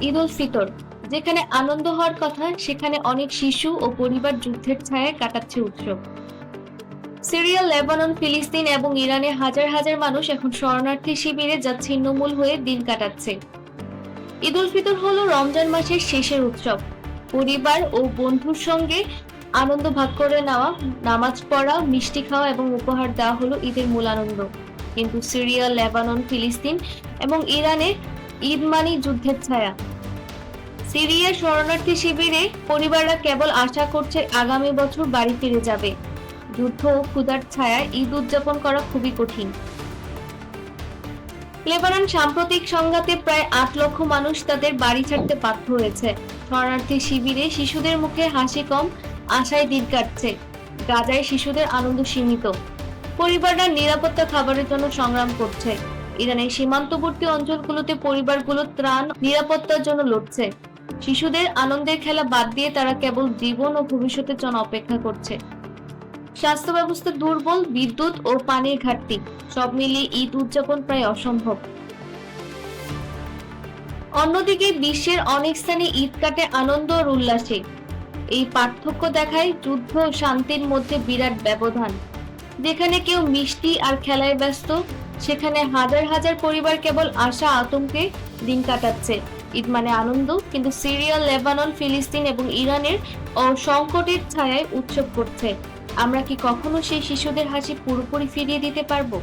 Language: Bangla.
ঈদ উল ফিতর, যেখানে আনন্দ হওয়ার কথা সেখানে অনেক শিশু ও পরিবার যুদ্ধের ছায়ায় কাটাচ্ছে উৎসব। সিরিয়া, লেবানন, ফিলিস্তিন এবং ইরানে হাজার হাজার মানুষ এখন শরণার্থী শিবিরে যা ছিন্নমূল হয়ে দিন কাটাচ্ছে। ঈদ উল ফিতর হলো রমজান মাসের শেষের উৎসব। পরিবার ও বন্ধুর সঙ্গে আনন্দ ভাগ করে নেওয়া, নামাজ পড়া, মিষ্টি খাওয়া এবং উপহার দেওয়া হলো ঈদের মূল আনন্দ। কিন্তু সিরিয়া, লেবানন, ফিলিস্তিন এবং ইরানে ঈদ মানেই যুদ্ধের ছায়া। সিরিয়ার শরণার্থী শিবিরে পরিবাররা কেবল আশা করছে আগামী বছর বাড়ি ফিরে যাবে। যুদ্ধ ও ক্ষুধার ছায়ায় ঈদ উদযাপন করা খুবই কঠিন। লেবানন সাম্প্রতিক সংঘাতে প্রায় ৮ লক্ষ মানুষ তাদের বাড়ি ছাড়তে বাধ্য হয়েছে। শরণার্থী শিবিরে শিশুদের মুখে হাসি কম, আশায় দিন কাটছে। গাজায় শিশুদের আনন্দ সীমিত। পরিবাররা নিরাপত্তা খাবারের জন্য সংগ্রাম করছে। ইরানের সীমান্তবর্তী অঞ্চলগুলোতে পরিবারগুলো ত্রাণ, নিরাপত্তার জন্য লড়ছে। শিশুদের আনন্দের খেলা বাদ দিয়ে তারা কেবল জীবন ও ভবিষ্যতের জন্য অপেক্ষা করছে। স্বাস্থ্য ব্যবস্থা দুর্বল, বিদ্যুৎ ও পানির ঘাটতি, সব মিলিয়ে ঈদ উদযাপন প্রায় অসম্ভব। অন্যদিকে বিশ্বের অনেক স্থানে ঈদ কাটে আনন্দ আর উল্লাসে। এই পার্থক্য দেখায় যুদ্ধ ও শান্তির মধ্যে বিরাট ব্যবধান। যেখানে কেউ মিষ্টি আর খেলায় ব্যস্ত, সেখানে হাজার হাজার পরিবার কেবল আশা আতঙ্কে দিন কাটাচ্ছে। ঈদ মানে আনন্দ, কিন্তু সিরিয়া, লেবানন, ফিলিস্তিন এবং ইরানের সংকটের ছায়ায় উৎসব করছে। আমরা কি কখনো সেই শিশুদের হাসি পুরোপুরি ফিরিয়ে দিতে পারবো?